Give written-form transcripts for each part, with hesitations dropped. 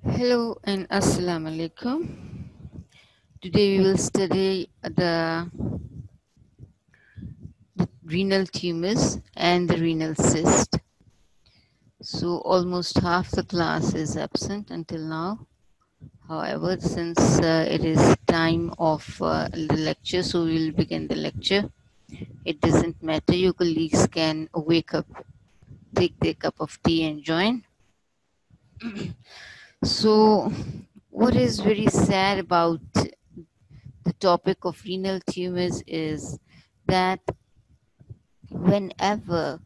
Hello and Assalamu alaikum. Today we will study the renal tumors and the renal cyst. So almost half the class is absent until now. However, since it is time of the lecture, so we will begin the lecture. It doesn't matter. Your colleagues can wake up, take their cup of tea and join. So what is very sad about the topic of renal tumors is that whenever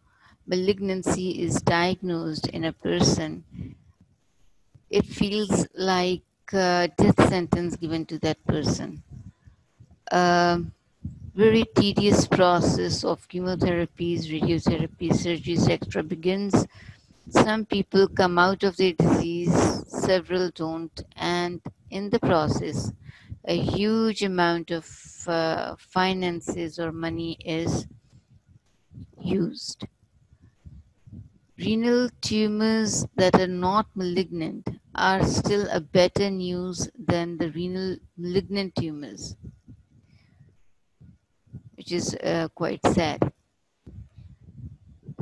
malignancy is diagnosed in a person, it feels like a death sentence given to that person. A very tedious process of chemotherapies, radiotherapies, surgeries, etc. begins. Some people come out of their disease, several don't, and in the process, a huge amount of finances or money is used. Renal tumors that are not malignant are still a better news than the renal malignant tumors, which is quite sad.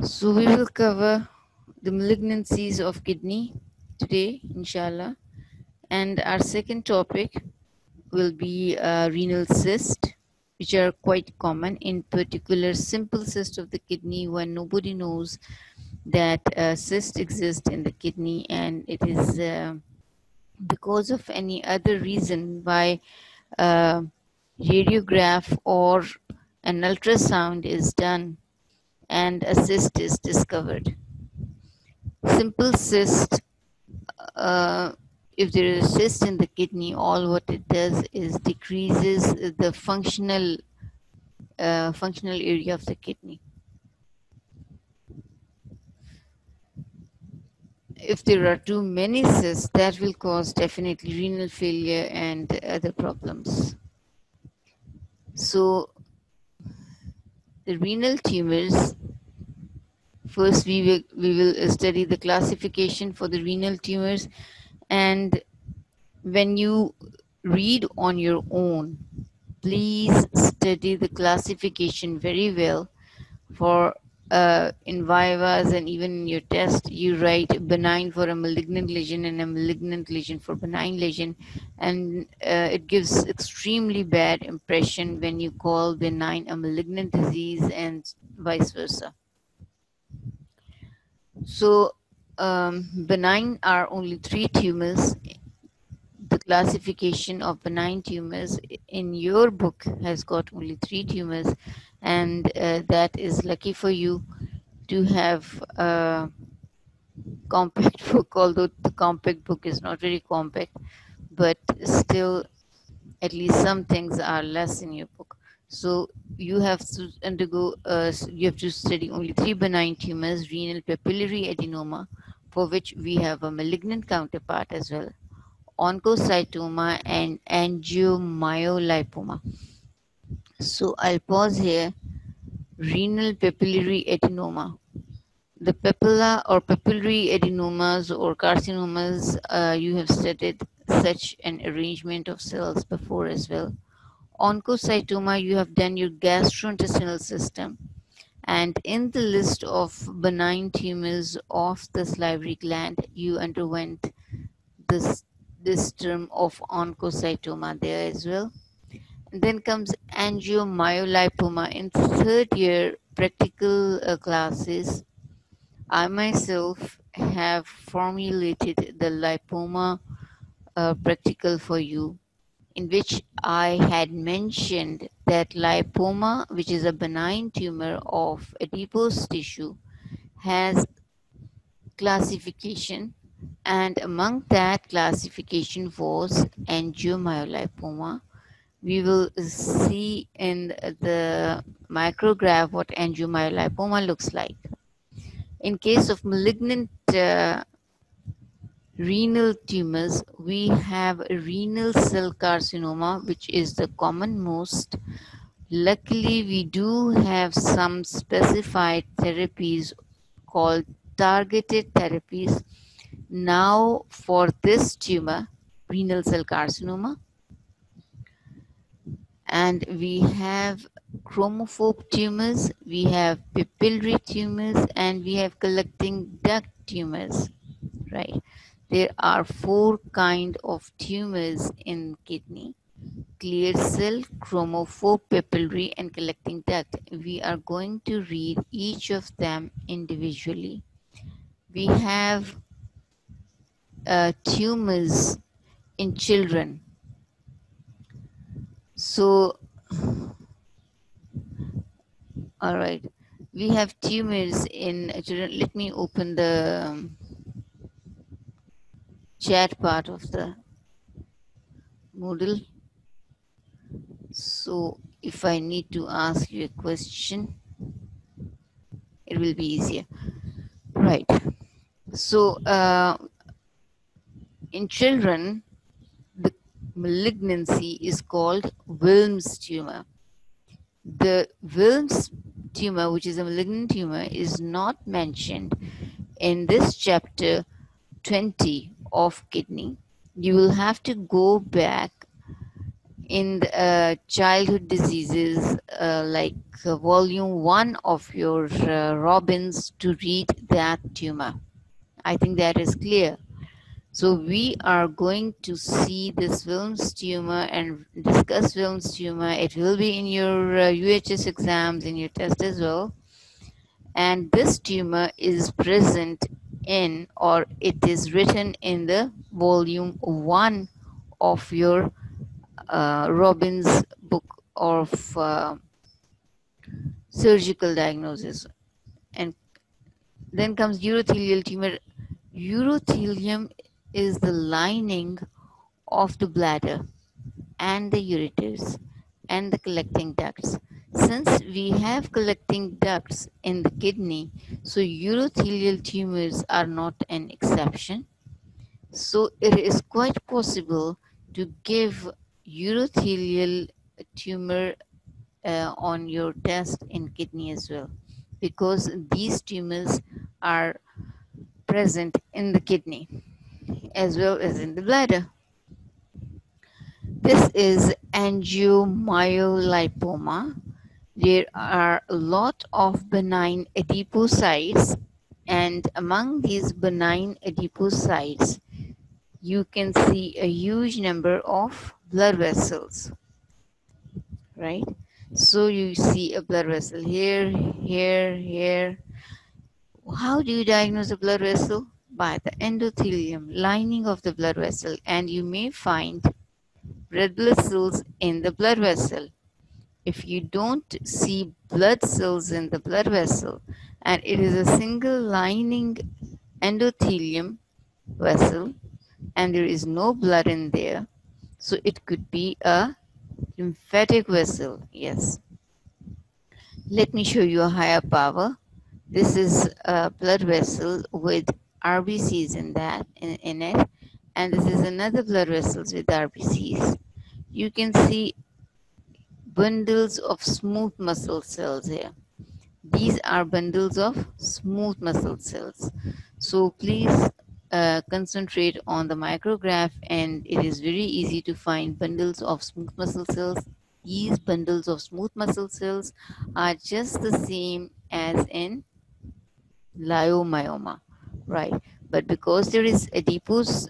So we will cover the malignancies of kidney today, inshallah. And our second topic will be renal cyst, which are quite common, in particular simple cyst of the kidney when nobody knows that cyst exists in the kidney, and it is because of any other reason why a radiograph or an ultrasound is done and a cyst is discovered. Simple cyst, uh, if there is a cyst in the kidney, all what it does is decreases the functional area of the kidney. If there are too many cysts, that will cause definitely renal failure and other problems. So the renal tumors, first we will study the classification for the renal tumors, and when you read on your own, please study the classification very well. For in vivas and even in your test, you write benign for a malignant lesion and a malignant lesion for benign lesion, and it gives extremely bad impression when you call benign a malignant disease and vice versa. So benign are only 3 tumors. The classification of benign tumors in your book has got only 3 tumors, and that is lucky for you to have a compact book, although the compact book is not very compact, but still at least some things are less in your book. So you have to undergo, you have to study only 3 benign tumors: renal papillary adenoma, for which we have a malignant counterpart as well, oncocytoma, and angiomyolipoma. So I'll pause here. Renal papillary adenoma. The papilla or papillary adenomas or carcinomas, you have studied such an arrangement of cells before as well. Oncocytoma, you have done your gastrointestinal system. And in the list of benign tumors of the salivary gland, you underwent this, this term of oncocytoma there as well. And then comes angiomyolipoma. In third year practical classes, I myself have formulated the lipoma practical for you, in which I had mentioned that lipoma, which is a benign tumor of adipose tissue, has classification, and among that classification was angiomyolipoma. We will see in the micrograph what angiomyolipoma looks like. In case of malignant renal tumors, we have renal cell carcinoma, which is the commonmost. Luckily, we do have some specified therapies called targeted therapies, Now for this tumor, renal cell carcinoma, and we have chromophobe tumors, we have papillary tumors, and we have collecting duct tumors, right? There are 4 kind of tumors in kidney: clear cell, chromophobe, papillary, and collecting duct. We are going to read each of them individually. We have tumors in children. So, all right, we have tumors in children. Let me open the chat part of the Moodle. So, if I need to ask you a question, it will be easier. Right. So, in children, the malignancy is called Wilms tumor. The Wilms tumor, which is a malignant tumor, is not mentioned in this chapter 20 of kidney. You will have to go back in the, childhood diseases, volume 1 of your Robbins, to read that tumor. I think that is clear. So we are going to see this Wilms tumor and discuss Wilms tumor. It will be in your UHS exams, in your test as well. And this tumor is present in, or it is written in the volume 1 of your Robbins book of surgical diagnosis. And then comes urothelial tumor. Urothelium is the lining of the bladder and the ureters and the collecting ducts. Since we have collecting ducts in the kidney, so urothelial tumors are not an exception. So it is quite possible to give urothelial tumor on your test in kidney as well, because these tumors are present in the kidney as well as in the bladder. This is angiomyolipoma. There are a lot of benign adipocytes, and among these benign adipocytes, you can see a huge number of blood vessels, right? So you see a blood vessel here, here, here. How do you diagnose a blood vessel? By the endothelium lining of the blood vessel, and you may find red blood cells in the blood vessel. If you don't see blood cells in the blood vessel and it is a single lining endothelium vessel and there is no blood in there, so it could be a lymphatic vessel. Yes. Let me show you a higher power. This is a blood vessel with RBCs in it, and this is another blood vessels with RBCs. You can see bundles of smooth muscle cells here. These are bundles of smooth muscle cells. So please concentrate on the micrograph, and it is very easy to find bundles of smooth muscle cells. These bundles of smooth muscle cells are just the same as in leiomyoma, right? But because there is adipose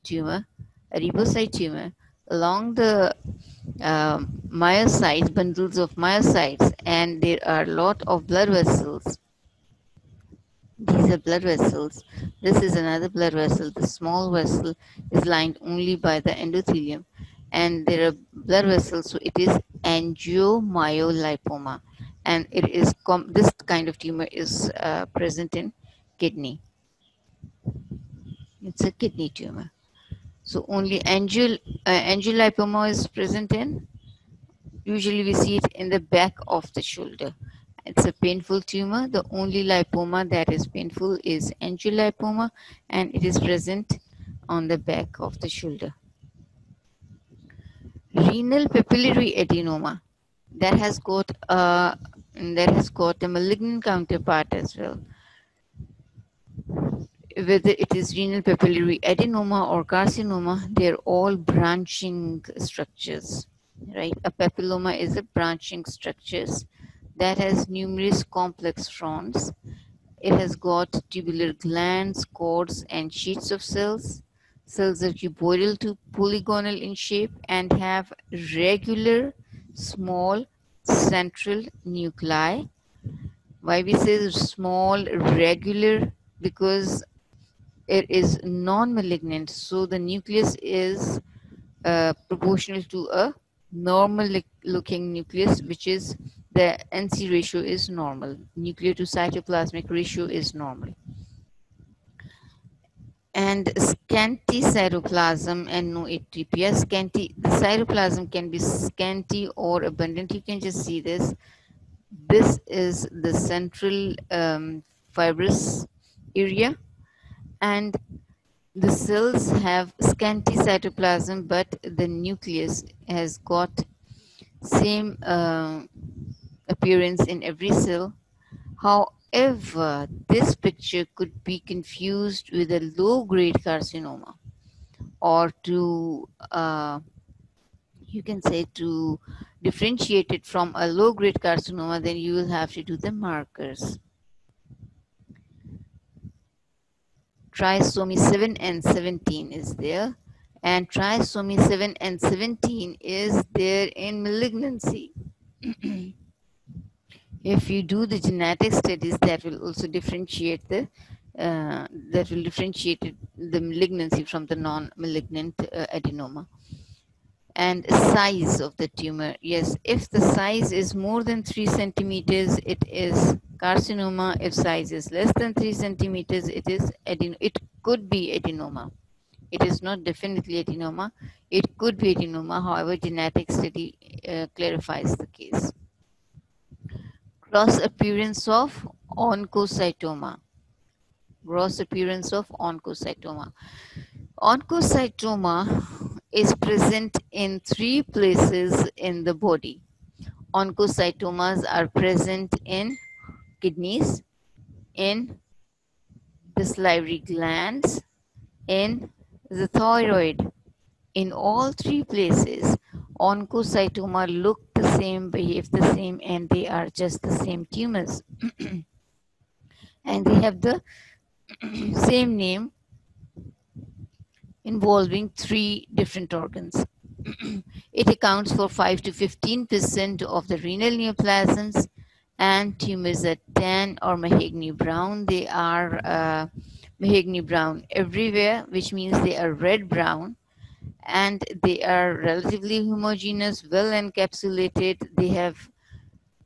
tumor, adipocyte tumor, along the myocytes, bundles of myocytes, and there are a lot of blood vessels. These are blood vessels. This is another blood vessel. The small vessel is lined only by the endothelium, and there are blood vessels, so it is angiomyolipoma, and it is this kind of tumor is present in kidney. It's a kidney tumor. So only angiolipoma is present in. Usually we see it in the back of the shoulder. It's a painful tumor. The only lipoma that is painful is angiolipoma, and it is present on the back of the shoulder. Renal papillary adenoma, that has got a malignant counterpart as well. whether it is renal papillary adenoma or carcinoma, they're all branching structures, right? A papilloma is a branching structures that has numerous complex fronds. It has got tubular glands, cords, and sheets of cells. Cells are cuboidal to polygonal in shape and have regular, small, central nuclei. Why we say small, regular? Because it is non-malignant, so the nucleus is proportional to a normal looking nucleus, which is the NC ratio is normal. Nuclear to cytoplasmic ratio is normal. And scanty cytoplasm and no atypia. Scanty, the cytoplasm can be scanty or abundant. You can just see this. This is the central fibrous area, and the cells have scanty cytoplasm, but the nucleus has got same appearance in every cell. However, this picture could be confused with a low-grade carcinoma, or to you can say to differentiate it from a low-grade carcinoma, then you will have to do the markers. Trisomy 7 and 17 is there, and trisomy 7 and 17 is there in malignancy. If you do the genetic studies, that will also differentiate the the malignancy from the non-malignant adenoma. And size of the tumor, yes, if the size is more than 3 centimeters, it is carcinoma. If size is less than 3 centimeters, it is it could be adenoma. It is not definitely adenoma. It could be adenoma. However, genetic study clarifies the case. Gross appearance of oncocytoma. Gross appearance of oncocytoma. Oncocytoma is present in 3 places in the body. Oncocytomas are present in kidneys, in the salivary glands, in the thyroid. In all 3 places, oncocytoma look the same, behave the same, and they are just the same tumors. And they have the same name involving 3 different organs. It accounts for 5 to 15% of the renal neoplasms, and tumors are tan or mahogany brown. They are mahogany brown everywhere, which means they are red brown, and they are relatively homogeneous, well encapsulated. They have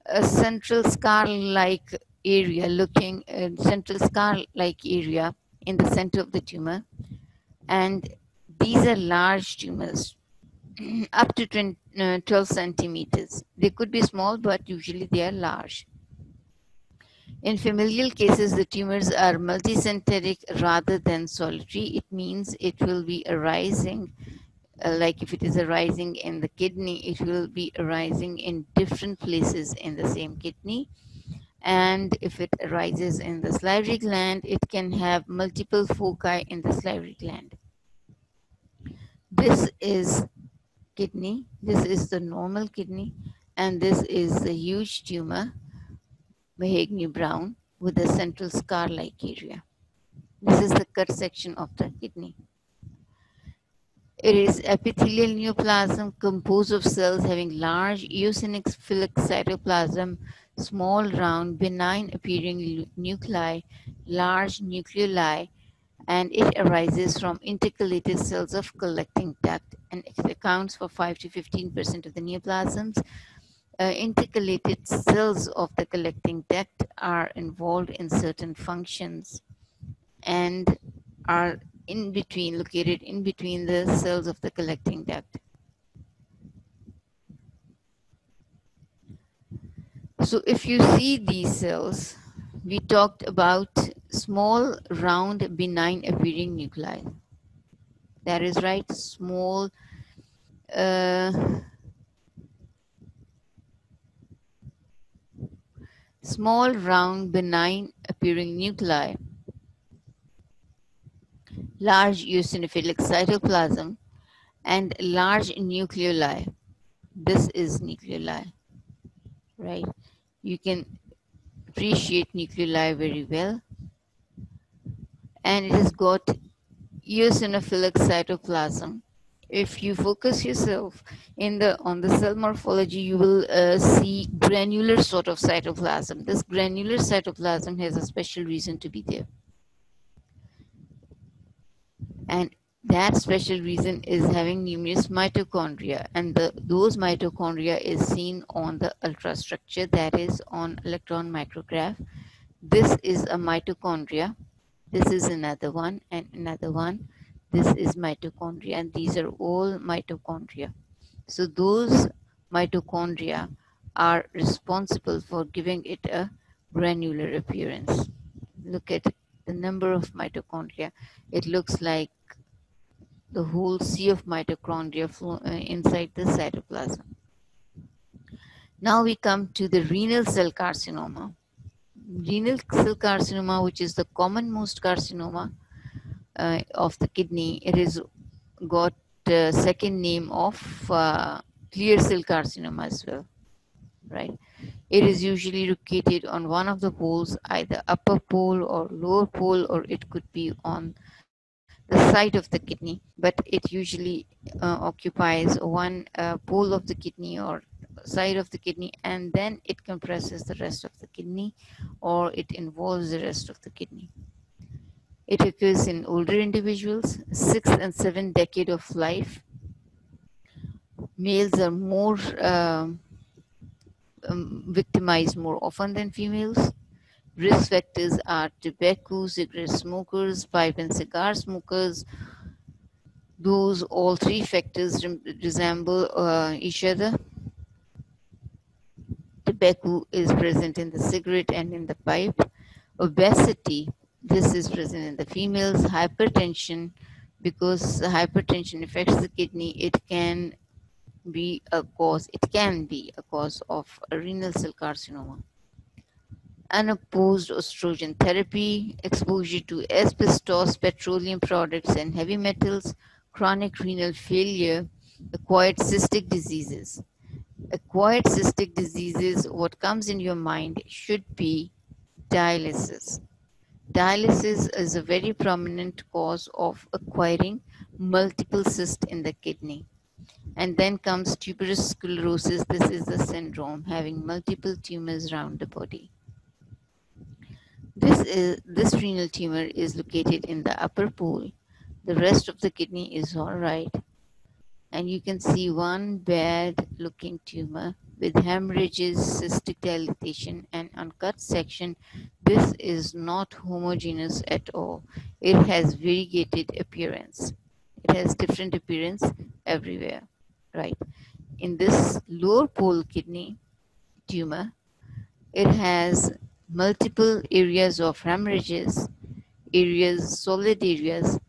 a central scar-like area, central scar-like area in the center of the tumor, and these are large tumors, up to 12 centimeters. They could be small, but usually they are large. In familial cases, the tumors are multicenteric rather than solitary. It means it will be arising, like if it is arising in the kidney, it will be arising in different places in the same kidney. And if it arises in the salivary gland, it can have multiple foci in the salivary gland. This is kidney, this is the normal kidney, and this is the huge tumor, mahogany brown, with a central scar-like area. This is the cut section of the kidney. It is epithelial neoplasm composed of cells having large eosinophilic cytoplasm, small round benign appearing nuclei, large nucleoli, and it arises from intercalated cells of collecting duct, and it accounts for 5 to 15% of the neoplasms. Intercalated cells of the collecting duct are involved in certain functions and are located in between the cells of the collecting duct. So if you see these cells, we talked about small, round, benign appearing nuclei. That is right, small, small, round, benign appearing nuclei. large eosinophilic cytoplasm, and large nucleoli. This is nucleoli, right? You can appreciate nucleoli very well, and it has got eosinophilic cytoplasm. If you focus yourself in the on the cell morphology, you will see granular sort of cytoplasm. This granular cytoplasm has a special reason to be there, and that special reason is having numerous mitochondria, and those mitochondria is seen on the ultrastructure, that is on electron micrograph. This is a mitochondria. This is another one and another one. This is mitochondria, and these are all mitochondria. So those mitochondria are responsible for giving it a granular appearance. Look at the number of mitochondria. It looks like the whole sea of mitochondria inside the cytoplasm. Now we come to the renal cell carcinoma. Renal cell carcinoma, which is the commonmost carcinoma of the kidney, it is got second name of clear cell carcinoma as well, right? It is usually located on one of the poles, either upper pole or lower pole, or it could be on the side of the kidney, but it usually occupies one pole of the kidney or side of the kidney, and then it compresses the rest of the kidney, or it involves the rest of the kidney. It occurs in older individuals, sixth and seventh decade of life. Males are more victimized more often than females. Risk factors are tobacco, cigarette smokers, pipe and cigar smokers. Those all three factors resemble each other. Tobacco is present in the cigarette and in the pipe. Obesity, this is present in the females. Hypertension, because hypertension affects the kidney, it can be a cause of a renal cell carcinoma. Unopposed estrogen therapy, exposure to asbestos, petroleum products, and heavy metals, chronic renal failure, acquired cystic diseases. Acquired cystic diseases, what comes in your mind should be dialysis. Dialysis is a very prominent cause of acquiring multiple cysts in the kidney. And then comes tuberous sclerosis. This is a syndrome having multiple tumors around the body. This renal tumor is located in the upper pole. The rest of the kidney is all right. And you can see one bad looking tumor with hemorrhages, cystic dilatation, and uncut section. This is not homogeneous at all. It has variegated appearance. It has different appearance everywhere, right? In this lower pole kidney tumor, it has multiple areas of hemorrhages, solid areas,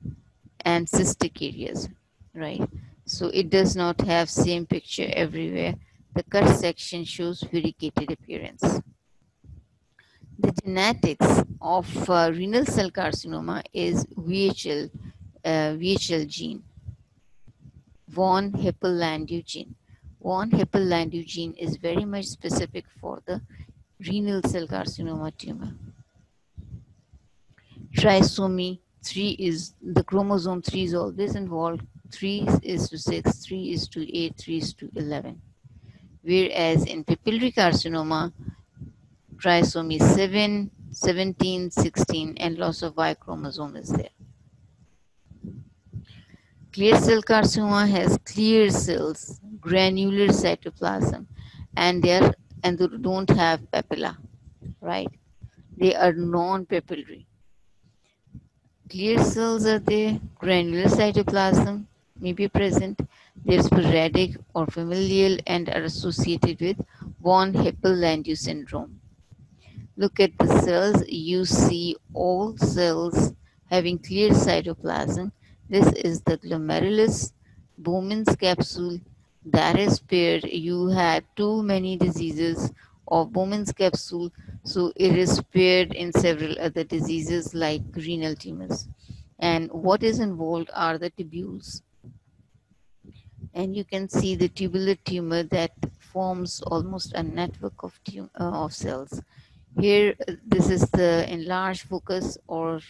and cystic areas, right? So it does not have same picture everywhere. The cut section shows variegated appearance. The genetics of renal cell carcinoma is VHL gene, von Hippel-Lindau gene. Von Hippel-Lindau gene is very much specific for the renal cell carcinoma tumor. Trisomy 3 is, the chromosome 3 is always involved. 3 is to 6, 3 is to 8, 3 is to 11. Whereas in papillary carcinoma, trisomy 7, 17, 16, and loss of Y chromosome is there. Clear cell carcinoma has clear cells, granular cytoplasm, and they don't have papilla, right? They are non-papillary. Clear cells are there, granular cytoplasm may be present. They're sporadic or familial and are associated with von Hippel-Lindau syndrome. Look at the cells. You see all cells having clear cytoplasm. This is the glomerulus, Bowman's capsule that is paired. You had too many diseases of Bowman's capsule, so it is paired in several other diseases like renal tumors. And what is involved are the tubules. And you can see the tubular tumor that forms almost a network of cells. Here, this is the enlarged focus or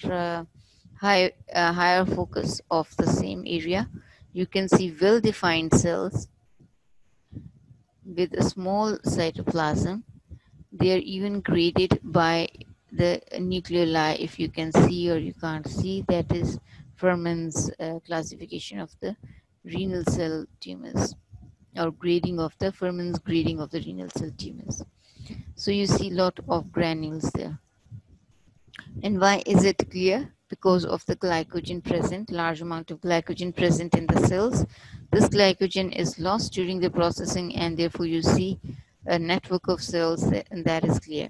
higher focus of the same area. You can see well-defined cells with a small cytoplasm. They are even graded by the nucleoli. If you can see or you can't see, that is Furman's classification of the renal cell tumors, or grading of the Furman's grading of the renal cell tumors. So you see a lot of granules there. And why is it clear? Because of the glycogen present, large amount of glycogen present in the cells. This glycogen is lost during the processing, and therefore you see a network of cells and that is clear.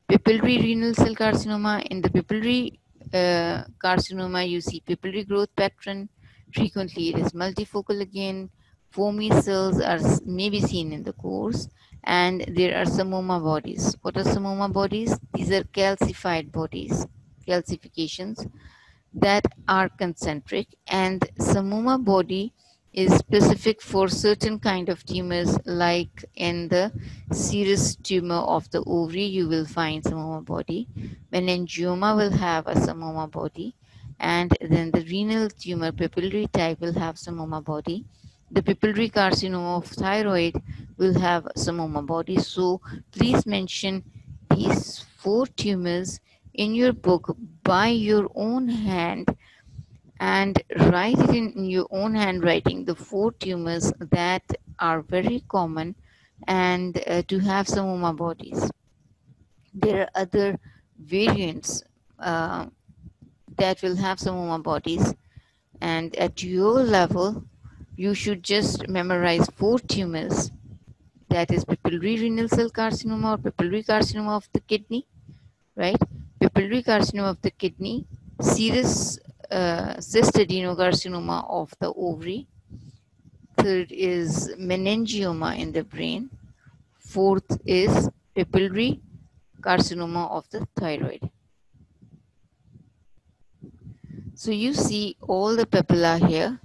Papillary renal cell carcinoma. In the papillary carcinoma, you see papillary growth pattern. Frequently, it is multifocal again. Foamy cells are may be seen in the cores, and there are samoma bodies. What are samoma bodies? These are calcified bodies, calcifications that are concentric, and samoma body is specific for certain kind of tumors, like in the serous tumor of the ovary you will find samoma body. Meningioma will have a samoma body, and then the renal tumor papillary type will have samoma body. The papillary carcinoma of thyroid will have samoma body. So please mention these 4 tumors in your book by your own hand, and write it in your own handwriting, the 4 tumors that are very common and to have samoma bodies. There are other variants uh, that will have samoma bodies, and at your level you should just memorize 4 tumors, that is papillary renal cell carcinoma or papillary carcinoma of the kidney, right? Papillary carcinoma of the kidney, serous cyst adenocarcinoma of the ovary. Third is meningioma in the brain. Fourth is papillary carcinoma of the thyroid. So you see all the papilla here,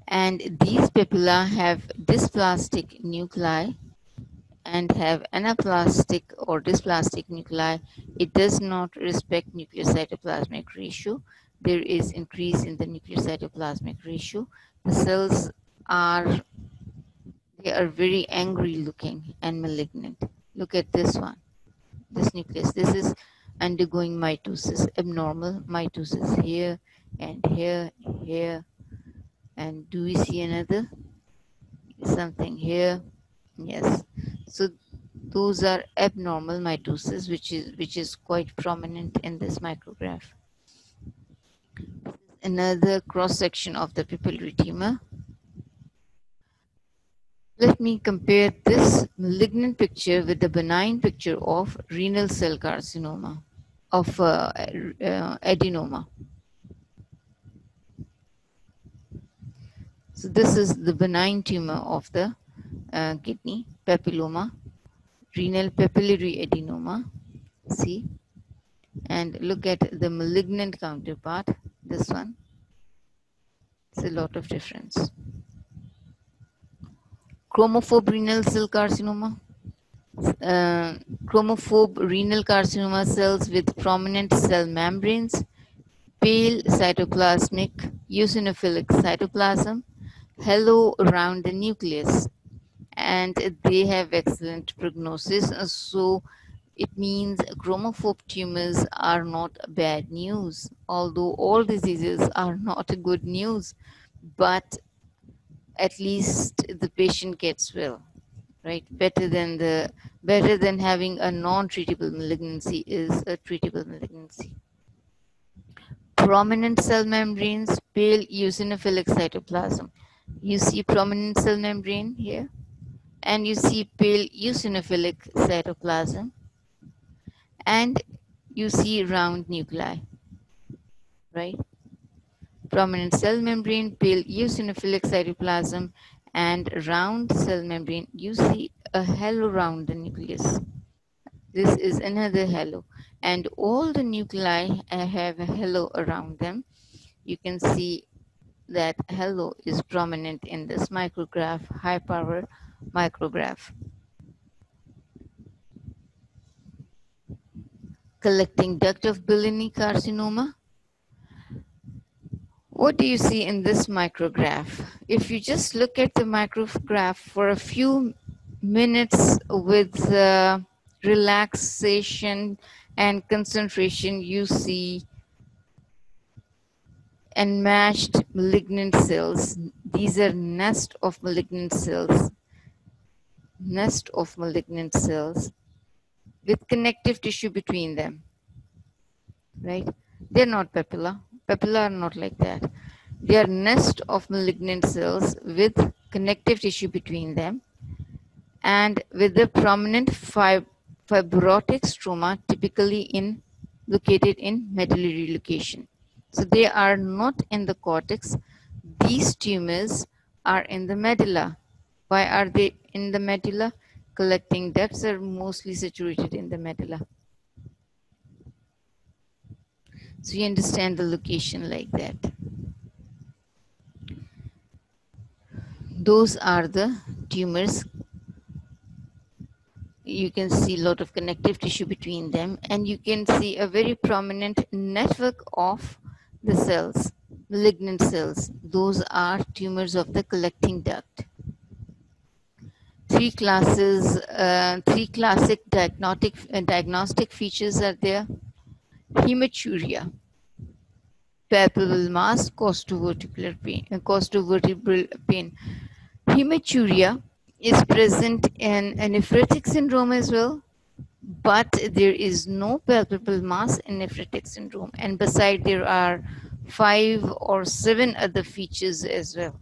and these papilla have dysplastic nuclei and have anaplastic or dysplastic nuclei. It does not respect nuclear cytoplasmic ratio. There is increase in the nuclear cytoplasmic ratio. The cells are, they are very angry looking and malignant. Look at this one, this nucleus. This is undergoing mitosis, abnormal mitosis here and here, here. And do we see another? Something here. Yes. So those are abnormal mitosis, which is quite prominent in this micrograph. Another cross section of the papillary tumor. Let me compare this malignant picture with the benign picture of renal cell carcinoma, of adenoma. So this is the benign tumor of the kidney, papilloma, renal papillary adenoma. See, and look at the malignant counterpart, this one. It's a lot of difference. Chromophobe renal cell carcinoma. Chromophobe renal carcinoma cells with prominent cell membranes, pale cytoplasmic eosinophilic cytoplasm, halo around the nucleus, and they have excellent prognosis. So it means chromophobe tumors are not bad news, although all diseases are not good news, but at least the patient gets well, right? Better than having a non-treatable malignancy is a treatable malignancy. Prominent cell membranes, pale eosinophilic cytoplasm. You see prominent cell membrane here, and you see pale eosinophilic cytoplasm, and you see round nuclei, right? Prominent cell membrane, pale eosinophilic cytoplasm, and round cell membrane. You see a halo around the nucleus. This is another halo, and all the nuclei have a halo around them. you can see that halo is prominent in this micrograph, high power micrograph. Collecting duct of biliary carcinoma. What do you see in this micrograph? If you just look at the micrograph for a few minutes with relaxation and concentration, you see enmeshed malignant cells. These are nest of malignant cells with connective tissue between them, right? They're not papilla. Papilla are not like that. They are nest of malignant cells with connective tissue between them and with a prominent fibrotic stroma typically located in medullary location. So they are not in the cortex. These tumors are in the medulla. Why are they in the medulla? Collecting ducts are mostly situated in the medulla. So you understand the location like that. Those are the tumors. You can see a lot of connective tissue between them, and you can see a very prominent network of the cells, malignant cells. Those are tumors of the collecting duct. Three classic diagnostic features are there. Hematuria, palpable mass, costovertebral pain. Hematuria is present in a nephrotic syndrome as well, but there is no palpable mass in nephrotic syndrome. And beside, there are 5 or 7 other features as well.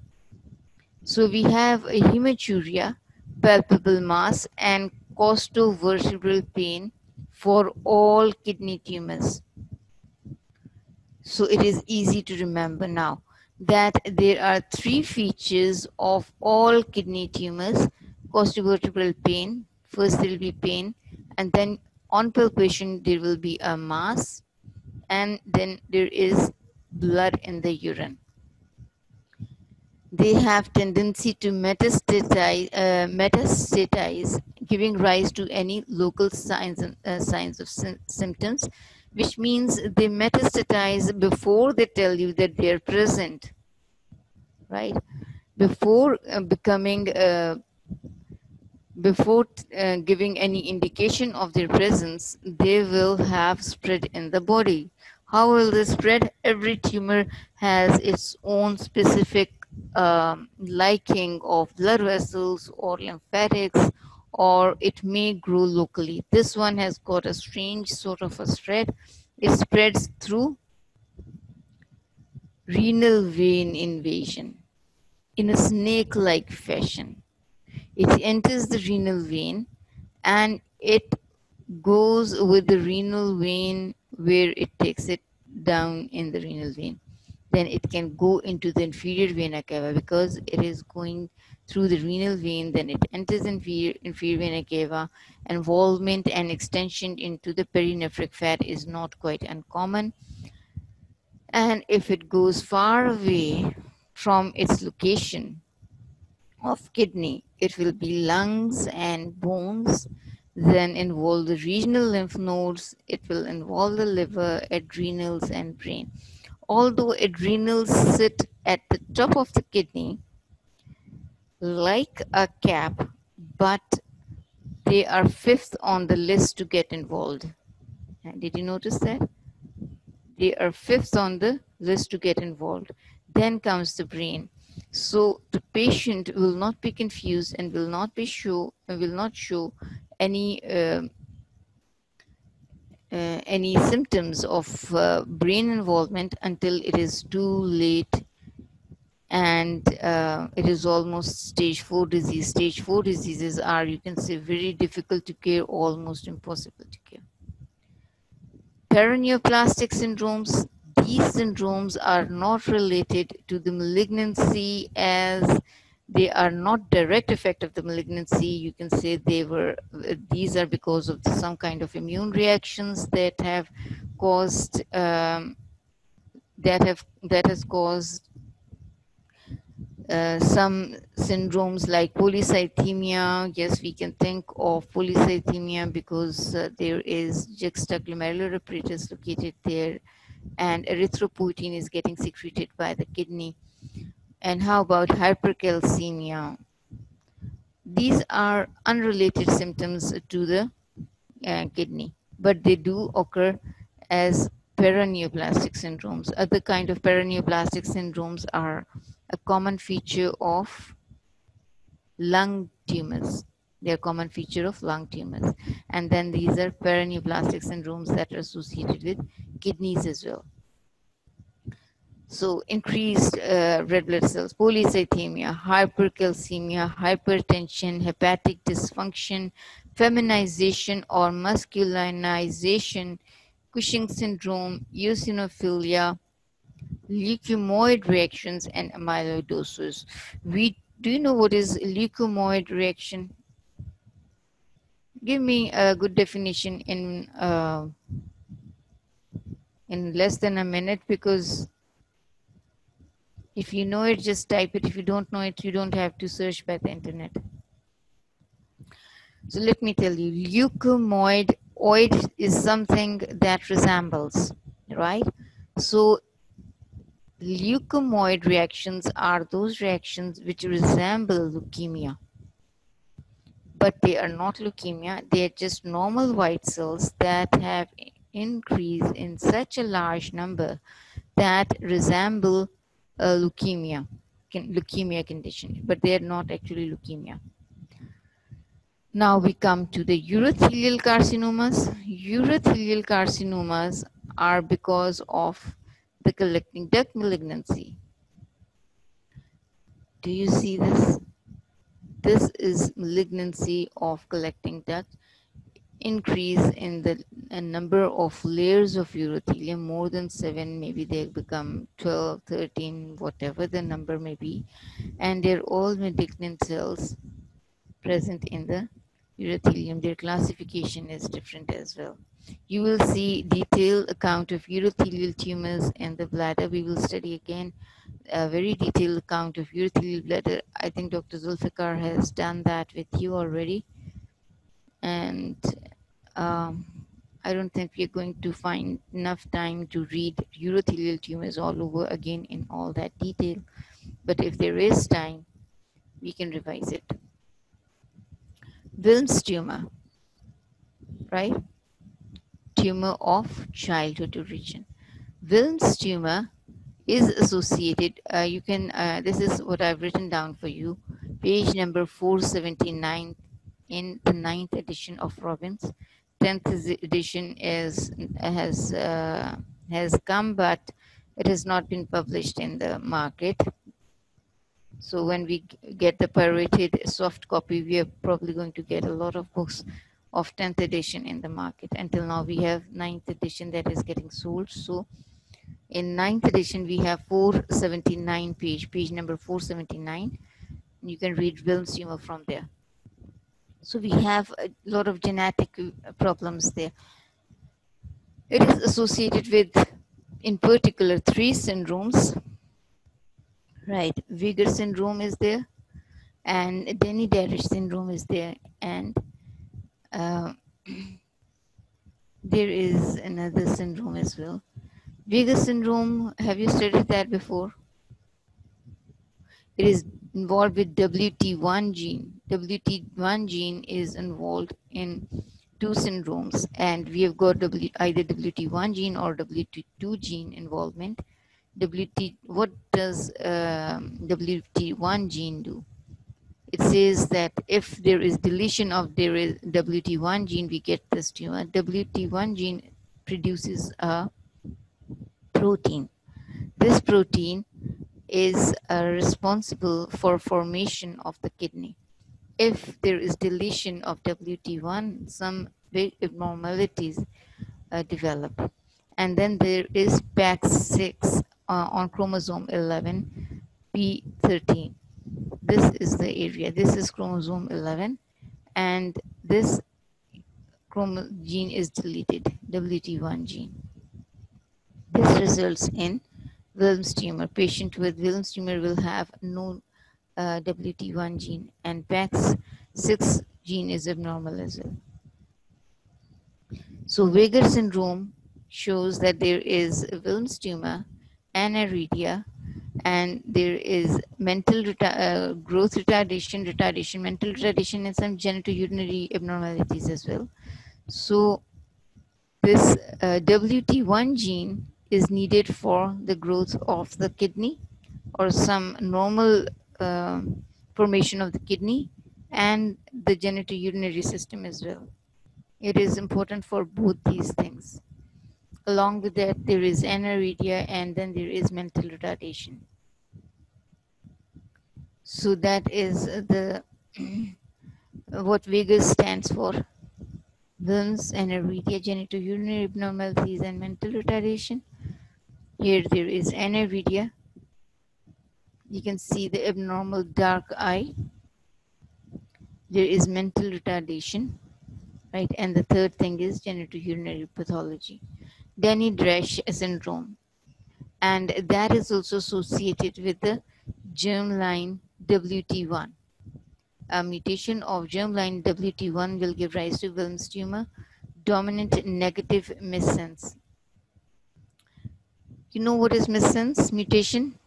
So we have a hematuria, palpable mass, and costovertebral pain for all kidney tumors. So it is easy to remember now that there are 3 features of all kidney tumors: costovertebral pain. First there will be pain, and then on palpation there will be a mass, and then there is blood in the urine. They have tendency to metastatize, giving rise to any local signs of symptoms, which means they metastatize before they tell you that they are present, right? Before giving any indication of their presence, they will have spread in the body. How will they spread? Every tumor has its own specific liking of blood vessels or lymphatics, or it may grow locally. This one has got a strange sort of a spread. It spreads through renal vein invasion in a snake-like fashion. It enters the renal vein and it goes with the renal vein where it takes it down in the renal vein. Then it can go into the inferior vena cava because it is going through the renal vein. Then it enters inferior vena cava. Involvement and extension into the perinephric fat is not quite uncommon. And if it goes far away from its location of kidney, it will be lungs and bones, then involve the regional lymph nodes, it will involve the liver, adrenals, and brain. Although adrenals sit at the top of the kidney like a cap, but they are 5th on the list to get involved. Did you notice that? They are 5th on the list to get involved. Then comes the brain. So the patient will not be confused and will not show any symptoms of brain involvement until it is too late, and it is almost stage 4 disease. Stage 4 diseases are, you can say, very difficult to cure, almost impossible to cure. Paraneoplastic syndromes. These syndromes are not related to the malignancy, as they are not direct effect of the malignancy. You can say these are because of some kind of immune reactions that have caused that has caused some syndromes like polycythemia. Yes, we can think of polycythemia because there is juxtaglomerular apparatus located there, and erythropoietin is getting secreted by the kidney. And how about hypercalcemia? These are unrelated symptoms to the kidney, but they do occur as paraneoplastic syndromes. Other kind of paraneoplastic syndromes are a common feature of lung tumors. They're a common feature of lung tumors. And then these are paraneoplastic syndromes that are associated with kidneys as well. So increased red blood cells, polycythemia, hypercalcemia, hypertension, hepatic dysfunction, feminization or masculinization, Cushing syndrome, eosinophilia, leukemoid reactions, and amyloidosis. Do you know what is leukemoid reaction? Give me a good definition in less than a minute, because if you know it, just type it. If you don't know it, you don't have to search by the internet. So let me tell you, leukemoid, oid is something that resembles, right? So leukemoid reactions are those reactions which resemble leukemia, but they are not leukemia. They are just normal white cells that have increased in such a large number that resemble a leukemia condition, but they are not actually leukemia. Now we come to the urothelial carcinomas. Urothelial carcinomas are because of the collecting duct malignancy. Do you see this? This is malignancy of collecting duct, increase in the number of layers of urothelium, more than 7, maybe they become 12, 13, whatever the number may be, and they're all malignant cells present in the urothelium. Their classification is different as well. You will see detailed account of urothelial tumors in the bladder. We will study again a very detailed account of urothelial bladder. I think Dr. Zulfikar has done that with you already. And I don't think we're going to find enough time to read urothelial tumors all over again in all that detail. But if there is time, we can revise it. Wilms tumor, right? Tumor of childhood origin. Wilms tumor is associated, this is what I've written down for you, page number 479 in the 9th edition of Robbins. 10th edition has come, but it has not been published in the market. So when we get the pirated soft copy, we are probably going to get a lot of books of 10th edition in the market. Until now, we have 9th edition that is getting sold. So in 9th edition, we have 479 page number 479. You can read Wilms tumor from there. So we have a lot of genetic problems there. It is associated with, in particular, 3 syndromes, right? Weger syndrome is there, and Denny-Darich syndrome is there, and there is another syndrome as well. Weger syndrome, have you studied that before? It is involved with WT1 gene. WT1 gene is involved in 2 syndromes, and we have got either WT1 gene or WT2 gene involvement. What does WT1 gene do? It says that if there is deletion of WT1 gene, we get this tumor. WT1 gene produces a protein. This protein is responsible for formation of the kidney. If there is deletion of WT1, some big abnormalities develop. And then there is PAX6 on chromosome 11, P13. This is the area. This is chromosome 11, and this gene is deleted, WT1 gene. This results in Wilms tumor. Patient with Wilms tumor will have no WT1 gene, and PAX6 gene is abnormal as well. So Weger syndrome shows that there is a Wilms tumor, aniridia, and there is mental growth retardation, mental retardation, and some genitourinary abnormalities as well. So this WT1 gene is needed for the growth of the kidney or some normal formation of the kidney and the genitourinary system as well. It is important for both these things. Along with that, there is aniridia and then there is mental retardation. So that is the what Vegas stands for. Wilms, aniridia, genitourinary abnormalities, and mental retardation. Here there is aniridia. You can see the abnormal dark eye. There is mental retardation, right? And the third thing is genitourinary pathology. Denny-Dresch syndrome. And that is also associated with the germline WT1. A mutation of germline WT1 will give rise to Wilms tumor, dominant negative missense. You know what is missense mutation?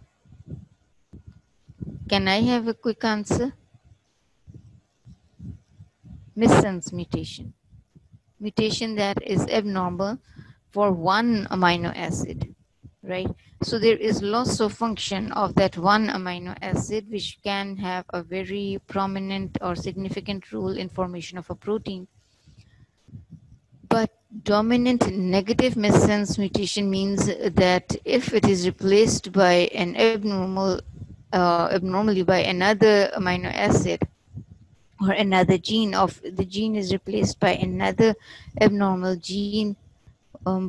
Can I have a quick answer? Missense mutation. Mutation that is abnormal for one amino acid, right? So there is loss of function of that one amino acid, which can have a very prominent or significant role in formation of a protein. But dominant negative missense mutation means that if it is replaced by an abnormally by another amino acid or another gene, of the gene is replaced by another abnormal gene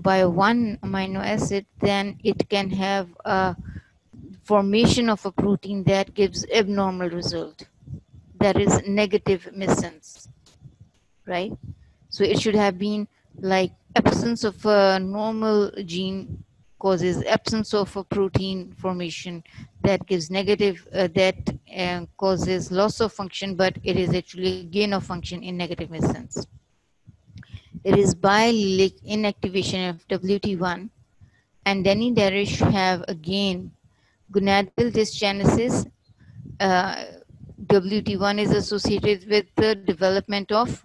by one amino acid, then it can have a formation of a protein that gives abnormal result. That is negative missense, right? So it should have been like absence of a normal gene causes absence of a protein formation that gives negative, that causes loss of function, but it is actually gain of function in negative missense. It is biallelic inactivation of WT1, and Denny-Darrish have again gonadal dysgenesis. WT1 is associated with the development of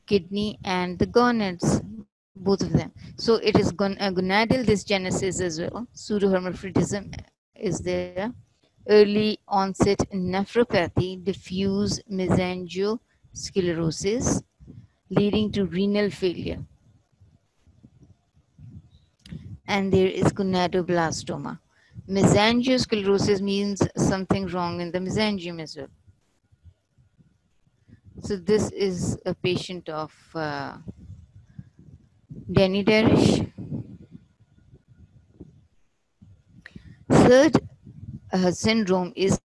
kidney and the gonads, both of them. So it is gonadal dysgenesis as well. Pseudohermaphroditism is there. Early onset nephropathy, diffuse mesangiosclerosis, leading to renal failure. And there is gonadoblastoma. Mesangiosclerosis means something wrong in the mesangium as well. So this is a patient of Denny-Darrish. Third syndrome is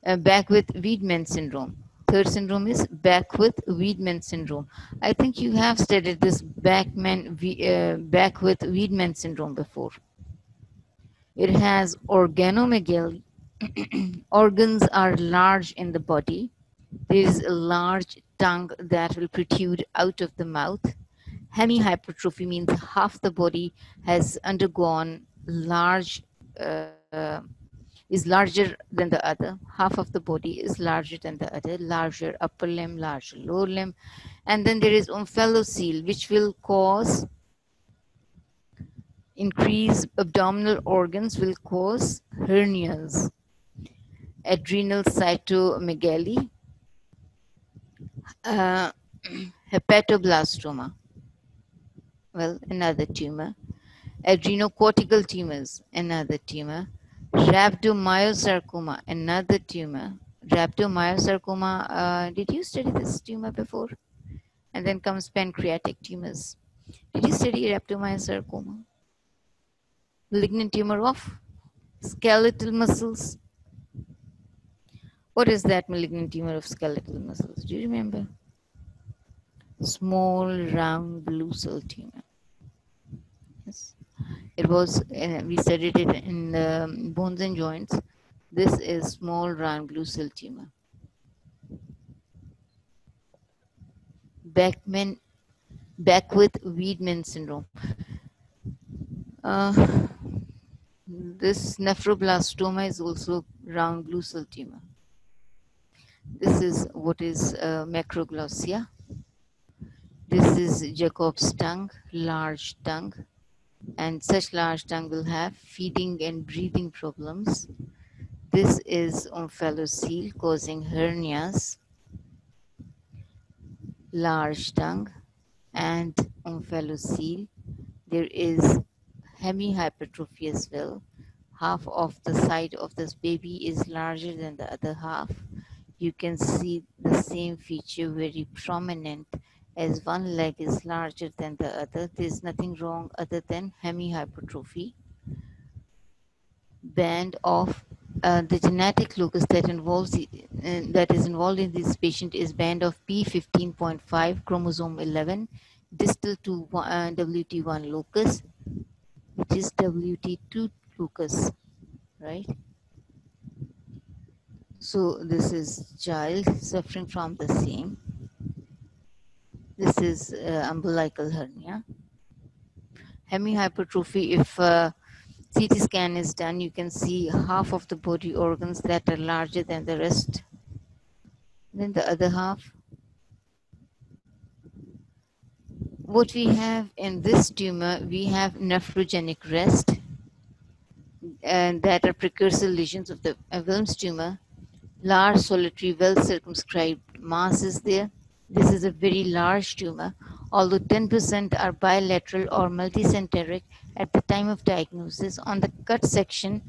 Beckwith-Wiedemann syndrome. Third syndrome is Beckwith-Wiedemann syndrome. I think you have studied this Beckwith-Wiedemann syndrome before. It has organomegaly. Organs are large in the body. There is a large tongue that will protrude out of the mouth. Hemihypertrophy means half the body has undergone is larger than the other. Half of the body is larger than the other, larger upper limb, larger lower limb. And then there is omphalocele, which will cause increased abdominal organs, will cause hernias. Adrenal cytomegaly, hepatoblastoma, well, another tumor. Adrenocortical tumors, another tumor. Rhabdomyosarcoma, another tumor. Rhabdomyosarcoma, did you study this tumor before? And then comes pancreatic tumors. Did you study rhabdomyosarcoma? Malignant tumor of skeletal muscles. What is that malignant tumor of skeletal muscles? Do you remember? Small, round, blue cell tumor. Yes, it was. We studied it in bones and joints. This is small round blue cell tumor. Beckman, Beckwith-Wiedemann syndrome. Uh, this nephroblastoma is also round blue cell tumor. This is what is macroglossia. This is Jacob's tongue, large tongue, and such large tongue will have feeding and breathing problems. This is omphalocele causing hernias, large tongue, and omphalocele. There is hemihypertrophy as well. Half of the side of this baby is larger than the other half. You can see the same feature very prominent as one leg is larger than the other. There's nothing wrong other than hemihypertrophy. Band of the genetic locus that is involved in this patient is band of P15.5 chromosome 11 distal to WT1 locus, which is WT2 locus, right? So this is child suffering from the same. This is umbilical hernia. Hemihypertrophy, if CT scan is done, you can see half of the body organs that are larger than the rest. Then the other half. What we have in this tumor, we have nephrogenic rest, and that are precursor lesions of the Wilms tumor. Large solitary well circumscribed mass is there. This is a very large tumor. Although 10% are bilateral or multicenteric at the time of diagnosis, on the cut section,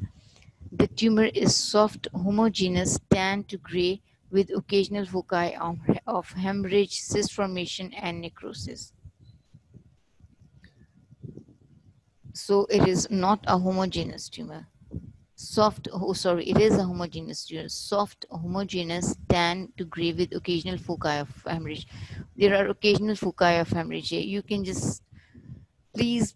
the tumor is soft, homogeneous, tan to gray with occasional foci of hemorrhage, cyst formation, and necrosis. So it is not a homogeneous tumor. It is a homogeneous tumor. Soft, homogeneous, tan to gray with occasional foci of hemorrhage. There are occasional foci of hemorrhage. You can just please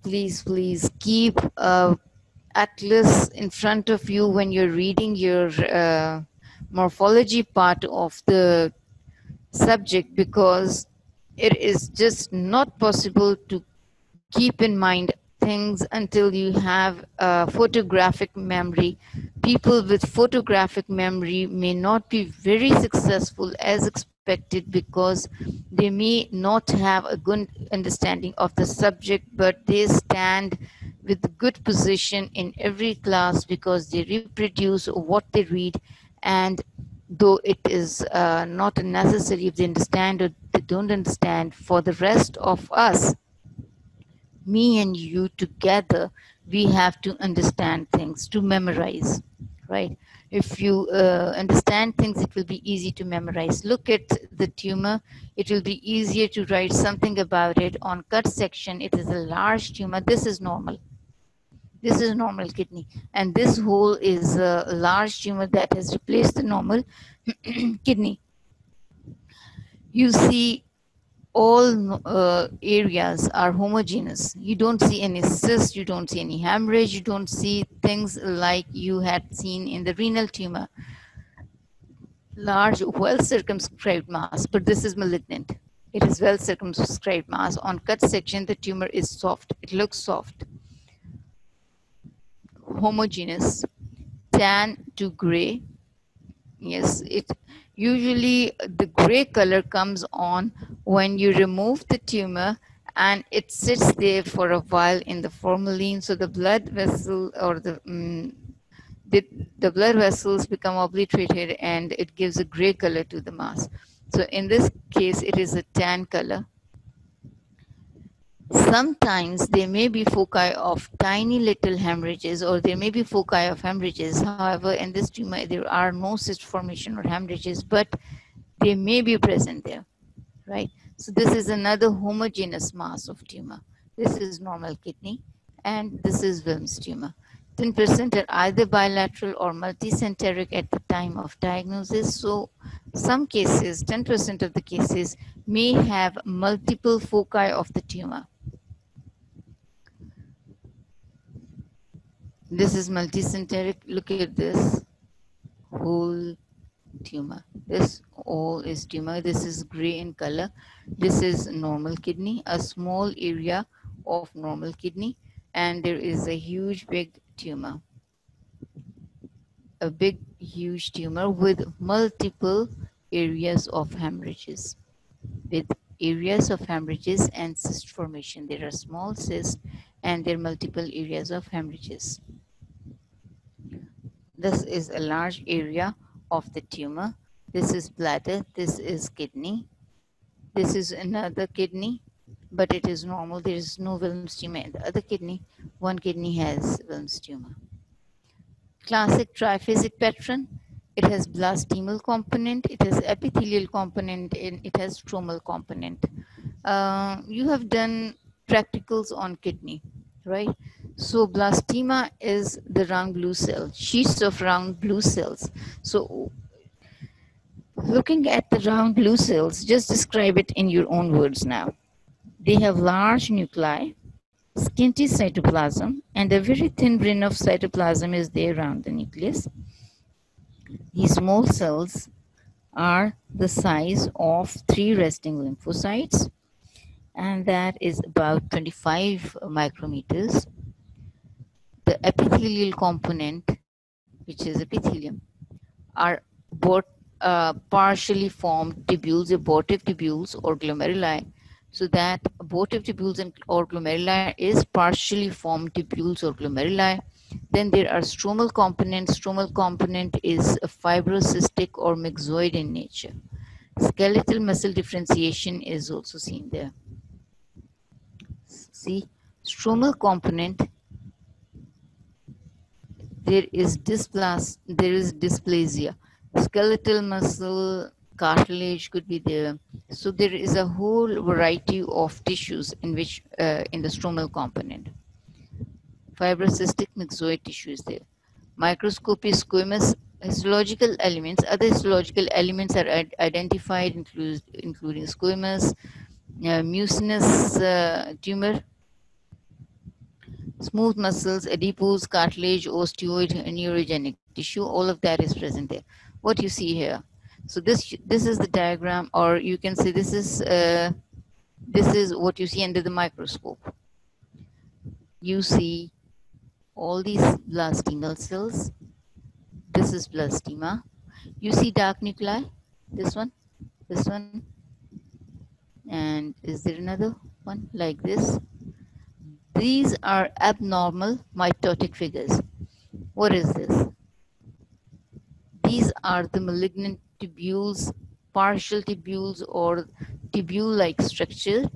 keep atlas in front of you when you're reading your morphology part of the subject, because it is just not possible to keep in mind things until you have a photographic memory. People with photographic memory may not be very successful as expected because they may not have a good understanding of the subject, but they stand with good position in every class because they reproduce what they read. And though it is not necessary if they understand or they don't understand, for the rest of us, me and you together, we have to understand things to memorize, right? If you understand things, it will be easy to memorize. Look at the tumor. It will be easier to write something about it. On cut section, it is a large tumor. This is normal. This is normal kidney. And this hole is a large tumor that has replaced the normal kidney. You see all areas are homogeneous. You don't see any cyst, you don't see any hemorrhage, you don't see things like you had seen in the renal tumor. Large, well circumscribed mass, but this is malignant. It is well circumscribed mass. On cut section, the tumor is soft. It looks soft. Homogeneous, tan to gray. Yes, it usually the gray color comes on when you remove the tumor and it sits there for a while in the formalin. So the blood vessel or the blood vessels become obliterated and it gives a gray color to the mass. So in this case, it is a tan color. Sometimes there may be foci of tiny little hemorrhages, or there may be foci of hemorrhages. However, in this tumor, there are no cyst formation or hemorrhages, but they may be present there, right? So this is another homogeneous mass of tumor. This is normal kidney, and this is Wilms tumor. 10% are either bilateral or multicenteric at the time of diagnosis. So some cases, 10% of the cases, may have multiple foci of the tumor. This is multicenteric. Look at this whole tumor. This all is tumor. This is gray in color. This is normal kidney, a small area of normal kidney, and there is a huge big tumor, a big huge tumor with multiple areas of hemorrhages, with areas of hemorrhages and cyst formation. There are small cysts and there are multiple areas of hemorrhages. This is a large area of the tumor. This is bladder, this is kidney, this is another kidney, but it is normal. There is no Wilms tumor in the other kidney. One kidney has Wilms tumor. Classic triphasic pattern. It has blastemal component, it has epithelial component, and it has stromal component. You have done practicals on kidney, right? So blastema is the round blue cell, sheets of round blue cells. So looking at the round blue cells, just describe it in your own words now. They have large nuclei, scanty cytoplasm, and a very thin ring of cytoplasm is there around the nucleus. These small cells are the size of 3 resting lymphocytes, and that is about 25 micrometers. The epithelial component, which is epithelium, are partially formed tubules, abortive tubules or glomeruli. So that abortive tubules and or glomeruli is partially formed tubules or glomeruli. Then there are stromal components. Stromal component is a fibrocystic or myxoid in nature. Skeletal muscle differentiation is also seen there. See, stromal component, there is dysplasia. Skeletal muscle, cartilage could be there. So there is a whole variety of tissues in which in the stromal component. Fibrocystic myxoid tissue is there. Microscopy squamous histological elements. Other histological elements are identified, including squamous, mucinous tumor, smooth muscles, adipose, cartilage, osteoid, neurogenic tissue. All of that is present there. What you see here. So this is the diagram, or you can say this is what you see under the microscope. You see all these blastemal cells. This is blastema. You see dark nuclei. This one, and is there another one like this? These are abnormal mitotic figures. What is this? These are the malignant tubules, partial tubules, or tubule-like structure.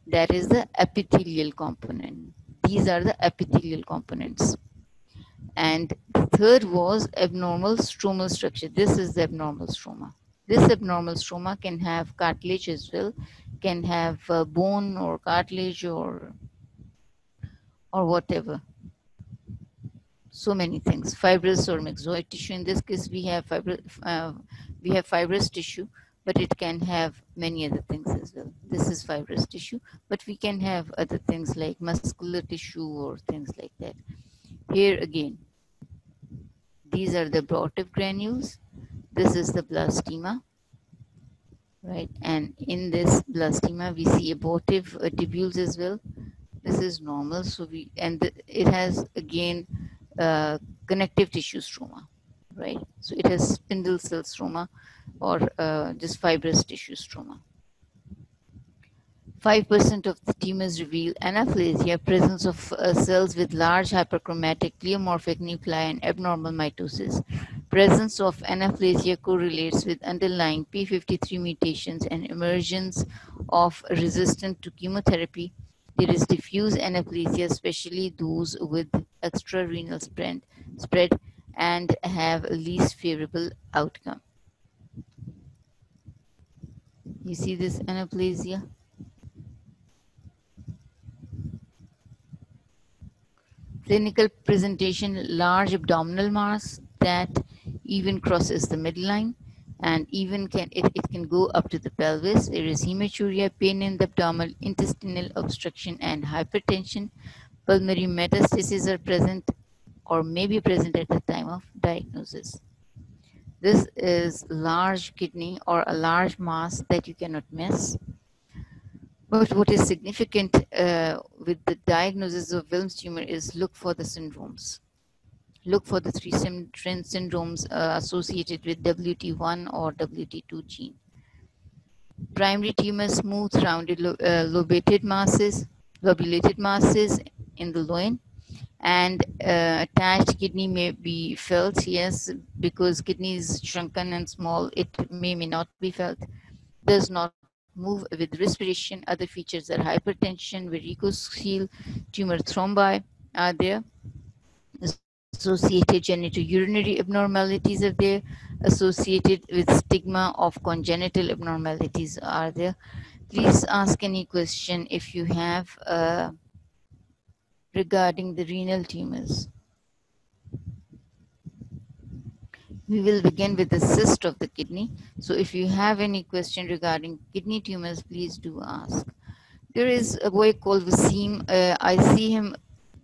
That is the epithelial component. These are the epithelial components. And the third was abnormal stromal structure. This is the abnormal stroma. This abnormal stroma can have cartilage as well, can have bone or cartilage or whatever. So many things, fibrous or myxoid tissue. In this case, we have fibrous tissue, but it can have many other things as well. This is fibrous tissue, but we can have other things like muscular tissue or things like that. Here again, these are the abortive granules. This is the blastema, right? And in this blastema, we see abortive tubules as well. This is normal. So it has again connective tissue stroma, right? So it has spindle cell stroma or just fibrous tissue stroma. 5% of the tumors reveal anaplasia, presence of cells with large hyperchromatic pleomorphic nuclei and abnormal mitosis. Presence of anaplasia correlates with underlying p53 mutations and emergence of resistance to chemotherapy. There is diffuse anaplasia, especially those with extrarenal spread and have least favorable outcome. You see this anaplasia? Clinical presentation, large abdominal mass that even crosses the midline and even it can go up to the pelvis. There is hematuria, pain in the abdomen, intestinal obstruction and hypertension. Pulmonary metastases are present or may be present at the time of diagnosis. This is large kidney or a large mass that you cannot miss. But what is significant with the diagnosis of Wilms tumor is look for the syndromes. Look for the three syndromes associated with WT1 or WT2 gene. Primary tumor, smooth, rounded, lobulated masses in the loin, and attached kidney may be felt, yes, because kidney is shrunken and small, it may not be felt, does not move with respiration. Other features are hypertension, varicocele, tumor thrombi are there, associated genitourinary abnormalities are there, associated with stigma of congenital abnormalities are there. Please ask any question if you have regarding the renal tumors. We will begin with the cyst of the kidney. So if you have any question regarding kidney tumors, please do ask. There is a boy called Wasim. I see him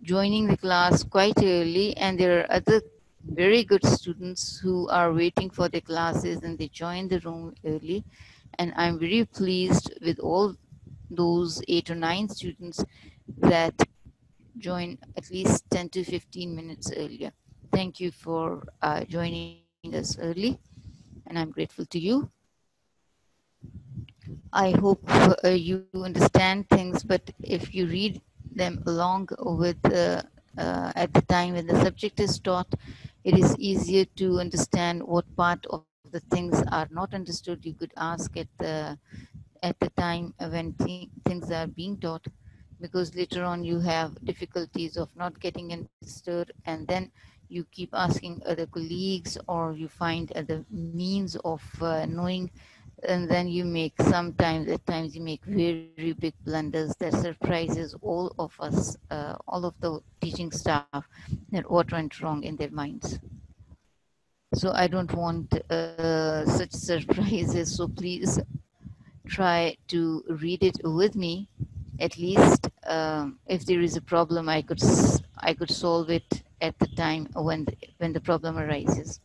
joining the class quite early, and there are other very good students who are waiting for their classes and they join the room early. And I'm very pleased with all those 8 or 9 students that join at least 10 to 15 minutes earlier. Thank you for joining us early, and I'm grateful to you. I hope you understand things, but if you read them along with at the time when the subject is taught, it is easier to understand what part of the things are not understood. You could ask at the time when things are being taught, because later on you have difficulties of not getting understood, and then you keep asking other colleagues or you find other means of knowing, and then you make sometimes at times you make very big blunders that surprises all of us, all of the teaching staff, that what went wrong in their minds. So I don't want such surprises, so please try to read it with me. At least if there is a problem, I could solve it at the time when the problem arises.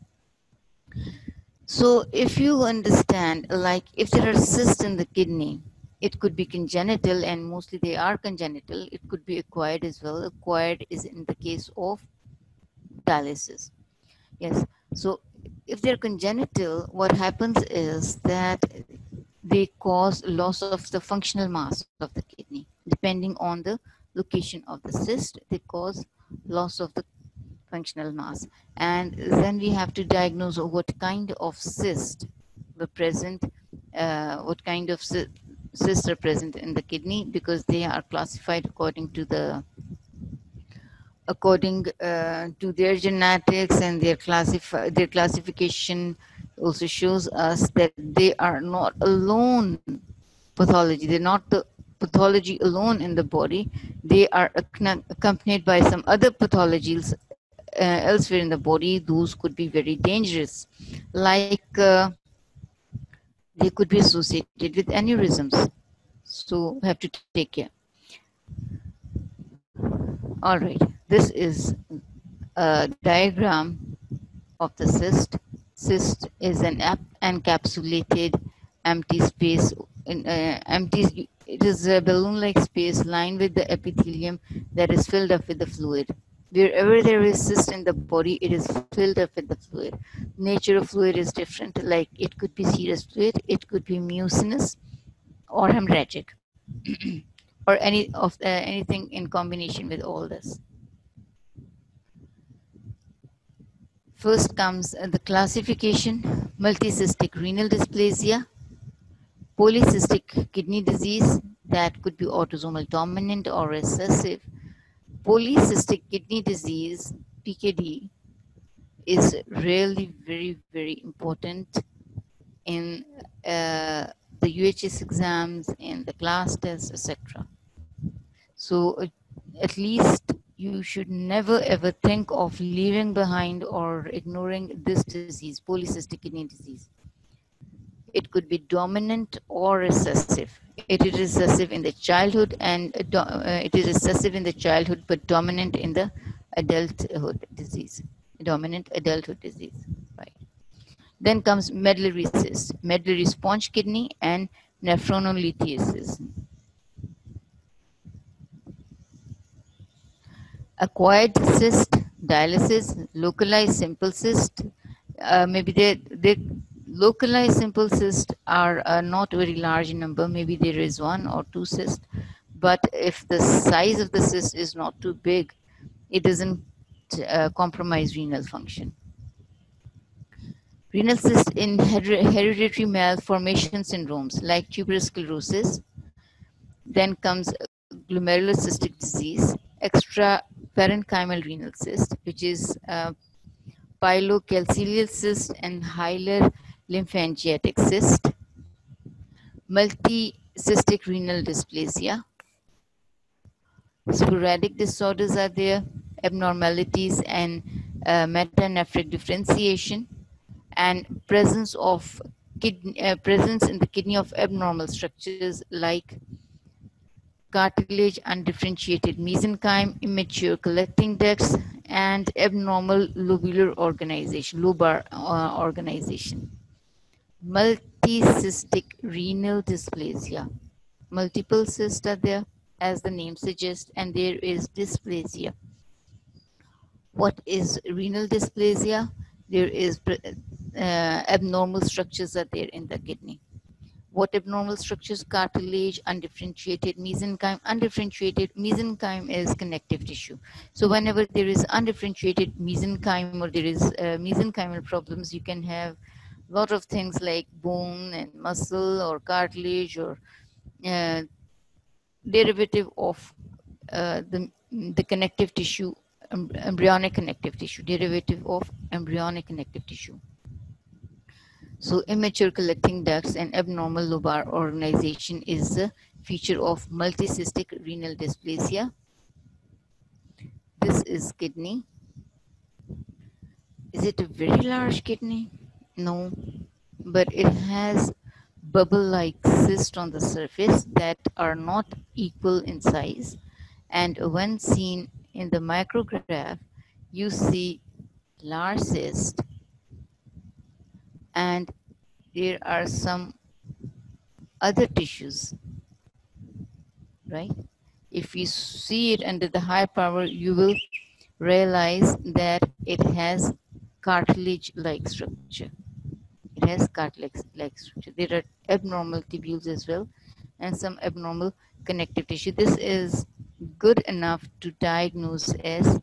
So if you understand, like if there are cysts in the kidney, it could be congenital, and mostly they are congenital. It could be acquired as well. Acquired is in the case of dialysis. Yes. So if they're congenital, what happens is that they cause loss of the functional mass of the kidney. Depending on the location of the cyst, they cause loss of the functional mass. And then we have to diagnose what kind of cyst were present, what kind of cysts are present in the kidney, because they are classified according to their genetics, and their classification also shows us that they are not alone pathology. They're not the pathology alone in the body. They are accompanied by some other pathologies elsewhere in the body. Those could be very dangerous, like they could be associated with aneurysms. So we have to take care. All right, this is a diagram of the cyst. Cyst is an encapsulated empty space. It is a balloon-like space lined with the epithelium that is filled up with the fluid. Wherever there is cyst in the body, it is filled up with the fluid. Nature of fluid is different. Like it could be serous fluid, it could be mucinous or hemorrhagic, or anything in combination with all this. First comes the classification: multicystic renal dysplasia, polycystic kidney disease, that could be autosomal dominant or recessive. Polycystic kidney disease, PKD, is really very important in the UHS exams, in the class tests, etc. So at least you should never ever think of leaving behind or ignoring this disease, polycystic kidney disease. It could be dominant or recessive. It is recessive in the childhood, and it is recessive in the childhood but dominant in the adulthood disease, dominant adulthood disease, right? Then comes medullary cyst, medullary sponge kidney, and nephronolithiasis. Acquired cyst, dialysis, localized simple cyst. Maybe they localized simple cysts are not very large in number. Maybe there is one or two cysts, but if the size of the cyst is not too big, it doesn't compromise renal function. Renal cyst in hereditary malformation syndromes like tuberous sclerosis. Then comes glomerulocystic disease, extra parenchymal renal cyst, which is pilocalcial cyst and hilar lymphangiatic cyst, multicystic renal dysplasia. Sporadic disorders are there, abnormalities and metanephric differentiation, and presence in the kidney of abnormal structures like cartilage, undifferentiated mesenchyme, immature collecting ducts, and abnormal lobular organization, lobar organization. Multicystic renal dysplasia. Multiple cysts are there, as the name suggests, and there is dysplasia. What is renal dysplasia? There is abnormal structures are there in the kidney. What abnormal structures? Cartilage, undifferentiated mesenchyme. Undifferentiated mesenchyme is connective tissue. So whenever there is undifferentiated mesenchyme or there is mesenchymal problems, you can have a lot of things like bone and muscle or cartilage or uh, derivative of the connective tissue, embryonic connective tissue, derivative of embryonic connective tissue. So immature collecting ducts and abnormal lobar organization is a feature of multicystic renal dysplasia. This is kidney. Is it a very large kidney? No, but it has bubble-like cysts on the surface that are not equal in size. And when seen in the micrograph, you see large cysts and there are some other tissues, right? If you see it under the high power, you will realize that it has cartilage-like structure. It has cartilage-like structure. There are abnormal tubules as well and some abnormal connective tissue. This is good enough to diagnose as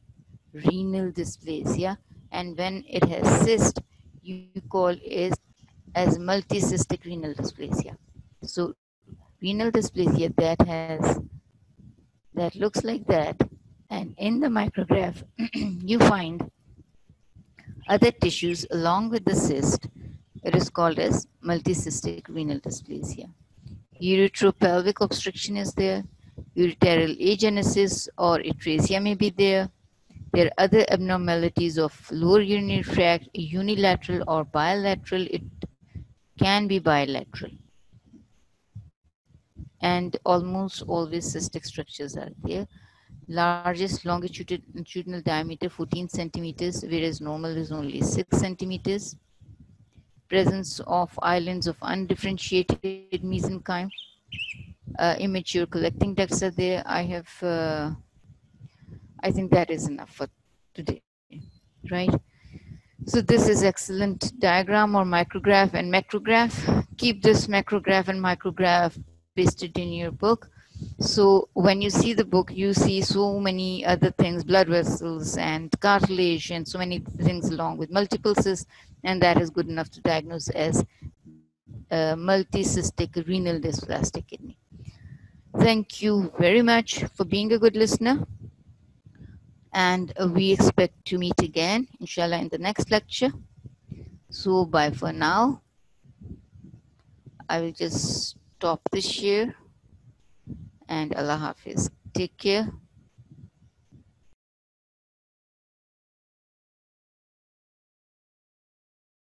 renal dysplasia, and when it has cyst, you call it as multicystic renal dysplasia. So renal dysplasia that looks like that, and in the micrograph you find other tissues along with the cyst. It is called as multicystic renal dysplasia. Uretropelvic obstruction is there. Ureteral agenesis or atresia may be there. There are other abnormalities of lower urinary tract, unilateral or bilateral. It can be bilateral. And almost always cystic structures are there. Largest longitudinal diameter 14 centimeters, whereas normal is only 6 centimeters. Presence of islands of undifferentiated mesenchyme. Immature collecting ducts are there. I think that is enough for today, right? So this is excellent diagram or micrograph and macrograph. Keep this macrograph and micrograph pasted in your book. So when you see the book, you see so many other things, blood vessels and cartilage and so many things along with multiple cysts, and that is good enough to diagnose as multicystic renal dysplastic kidney. Thank you very much for being a good listener. And we expect to meet again, inshallah, in the next lecture. So bye for now. I will just stop this here and Allah Hafiz. Take care.